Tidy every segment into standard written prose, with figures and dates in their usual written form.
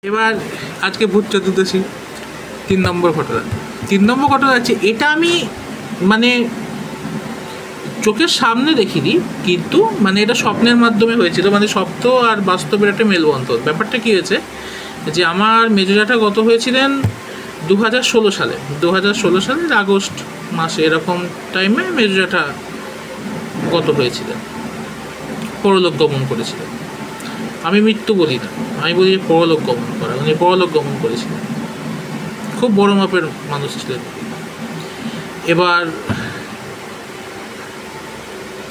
এবার আজকে ভূত চতুর্দশী 3 নম্বর ঘটনা। 3 নম্বর ঘটনা হচ্ছে, এটা আমি মানে চোখের সামনে দেখিনি, কিন্তু মানে এটা স্বপ্নের মাধ্যমে হয়েছিল। মানে স্বপ্ন আর বাস্তবের একটা মেলবন্ধন। ব্যাপারটা কী হয়েছে যে, আমার মেজো জ্যাঠা গত হয়েছিলেন 2016 সালে। 2016 সালের আগস্ট মাসে এরকম টাইমে মেজো জ্যাঠা গত হয়েছিলেন, পরলোক গমন করেছিলেন। আমি মৃত্যু বলি না, আমি বলি পরলোক গমন করা। উনি পরলোক গমন করেছিলেন, খুব বড় মাপের মানুষ ছিলেন। এবার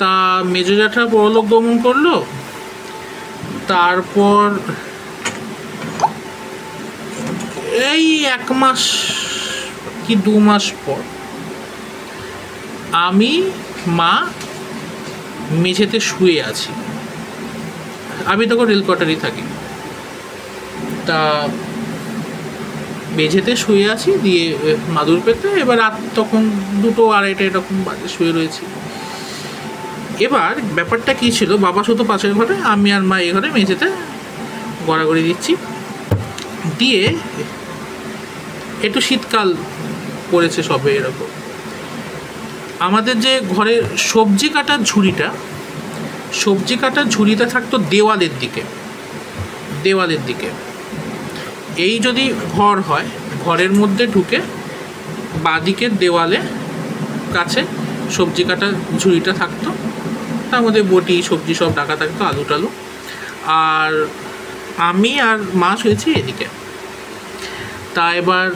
তা মেজো জ্যাঠা পরলোক গমন করলো, তারপর এই 1 মাস কি 2 মাস পর আমি মা মেঝেতে শুয়ে আছি। আমি তখন রেল কোয়ার্টারেই থাকি। তা মেঝেতে শুয়ে আছি, দিয়ে মাদুর পেতে। এবার রাত তখন 2টো 2:30 এরকম বাজে, শুয়ে রয়েছি। এবার ব্যাপারটা কী ছিল, বাবা শুধু পাশের ঘরে, আমি আর মা এই ঘরে মেঝেতে গড়াগড়ি দিচ্ছি। দিয়ে একটু শীতকাল পড়েছে সবে, এরকম আমাদের যে ঘরের সবজি কাটার ঝুড়িটা থাকতো দেওয়ালের দিকে। এই যদি ঘর হয়, ঘরের মধ্যে ঢুকে বাঁদিকের দেওয়ালে কাছে সবজি কাটার ঝুড়িটা থাকতো। তার মধ্যে বটি সবজি সব রাখা থাকতো, আলু টালু। আর আমি আর মা শুয়েছি এদিকে। তা এবার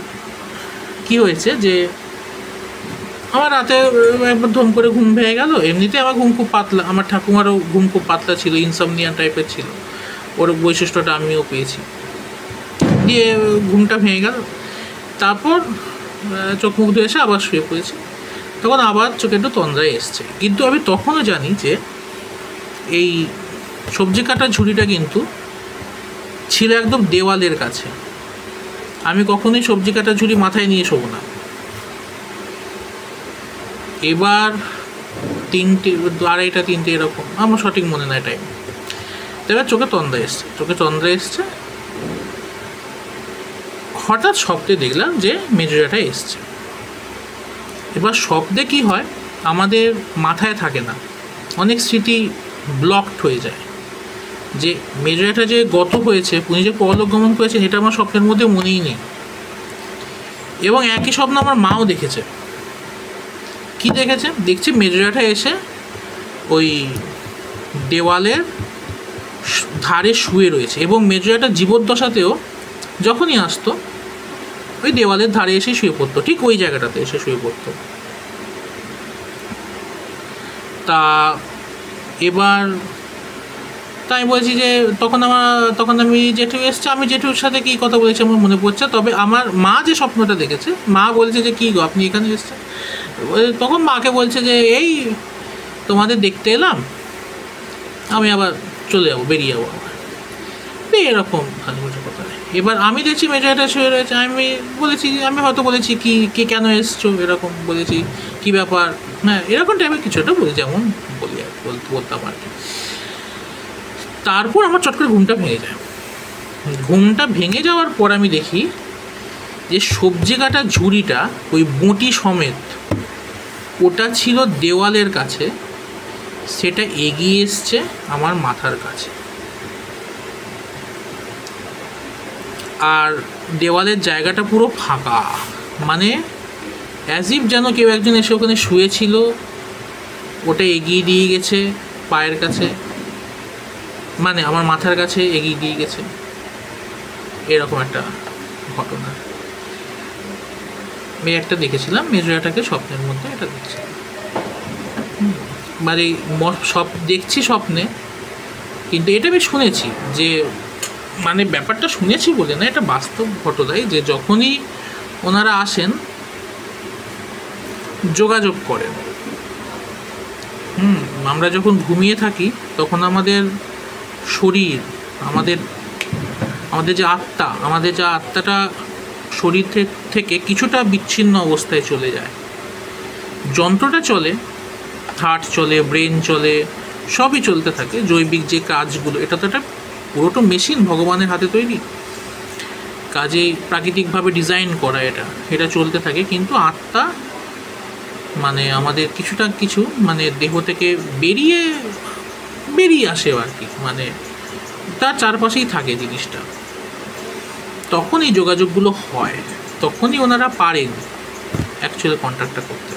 কি হয়েছে যে, আমার রাতে একবার ধম করে ঘুম ভেঙে গেল। এমনিতে আমার ঘুম খুব পাতলা, আমার ঠাকুমারও ঘুম খুব পাতলা ছিল, ইনসমনিয়া টাইপের ছিল। ওর বৈশিষ্ট্যটা আমিও পেয়েছি। দিয়ে ঘুমটা ভেঙে গেল। তারপর চোখ মুখ ধুয়ে এসে আবার শুয়ে পড়েছি। তখন আবার চোখে একটু তন্দ্রায় এসছে, কিন্তু আমি তখনও জানি যে এই সবজি কাটার ঝুড়িটা কিন্তু ছিল একদম দেওয়ালের কাছে। আমি কখনোই সবজি কাটার ঝুড়ি মাথায় নিয়ে শোবো না। এবার 3টে 2:30 3টে এরকম, আমার সঠিক মনে নাই টাইম। এবার চোখে তন্দ্রা এসছে। হঠাৎ স্বপ্নে দেখলাম যে মেজো জ্যাঠা এসছে। এবার স্বপ্নে কি হয়, আমাদের মাথায় থাকে না, অনেক স্মৃতি ব্লকড হয়ে যায়। যে মেজো জ্যাঠা যে গত হয়েছে, উনি যে পরলোক গমন করেছেন, এটা আমার স্বপ্নের মধ্যে মনেই নেই। এবং একই স্বপ্ন আমার মাও দেখেছে। কি দেখেছে? দেখছি মেজো জ্যাঠা এসে ওই দেওয়ালের ধারে শুয়ে রয়েছে। এবং মেজো জ্যাঠা জীবদ্দশাতেও যখনই আসতো, ওই দেওয়ালের ধারে এসে শুয়ে পড়তো, ঠিক ওই জায়গাটাতে এসে শুয়ে পড়তো। তা এবার তাই বলছি যে, তখন আমি জেঠু এসছে, আমি জেঠুর সাথে কী কথা বলেছি আমার মনে পড়ছে। তবে আমার মা যে স্বপ্নটা দেখেছে, মা বলছে যে, কী গো আপনি এখানে এসছেন? তখন মাকে বলছে যে, এই তোমাদের দেখতে এলাম, আমি আবার চলে যাবো, বেরিয়ে যাবো আবার। এরকম ভালো বোঝা কথা। এবার আমি দেখছি মেজো জ্যাঠা শুয়ে রয়েছে। আমি হয়তো বলেছি কি কেন এসছো, এরকম বলেছি, কি ব্যাপার, হ্যাঁ এরকম টাইপের কিছু একটা বলি, যেমন বলি আর বলতাম আর কি। তারপর আমার চট করে ঘুমটা ভেঙে যায়। ঘুমটা ভেঙে যাওয়ার পর আমি দেখি যে সবজি কাটা ঝুড়িটা ওই বঁটি সমেত, ওটা ছিল দেওয়ালের কাছে, সেটা এগিয়ে এসছে আমার মাথার কাছে। আর দেওয়ালের জায়গাটা পুরো ফাঁকা, মানে অ্যাজ ইফ যেন কেউ একজন এসে ওখানে শুয়েছিল, ওটা এগিয়ে দিয়ে গেছে পায়ের কাছে, মানে আমার মাথার কাছে এগিয়ে দিয়ে গেছে। এরকম একটা ঘটনা আমি একটা দেখেছিলাম, মেজো জ্যাঠাকে স্বপ্নের মধ্যে এটা দেখছিলাম। মানে সব দেখছি স্বপ্নে, কিন্তু এটা আমি শুনেছি যে, মানে ব্যাপারটা শুনেছি বলে না, এটা বাস্তব ঘটনাই যে যখনই ওনারা আসেন যোগাযোগ করেন। আমরা যখন ঘুমিয়ে থাকি তখন আমাদের শরীর, আমাদের যে আত্মাটা শরীর থেকে কিছুটা বিচ্ছিন্ন অবস্থায় চলে যায়। যন্ত্রটা চলে, হার্ট চলে, ব্রেন চলে, সবই চলতে থাকে, জৈবিক যে কাজগুলো। এটা তো একটা পুরোটা মেশিন ভগবানের হাতে তৈরি। কাজেই প্রাকৃতিকভাবে ডিজাইন করা এটা চলতে থাকে। কিন্তু আত্মা মানে আমাদের কিছু মানে দেহ থেকে বেরিয়ে আসে আর কি, মানে তার চারপাশেই থাকে জিনিসটা। তখন এই যোগাযোগগুলো হয়, তখনই ওনারা পারেন অ্যাকচুয়ালি কন্ট্যাক্টটা করতে।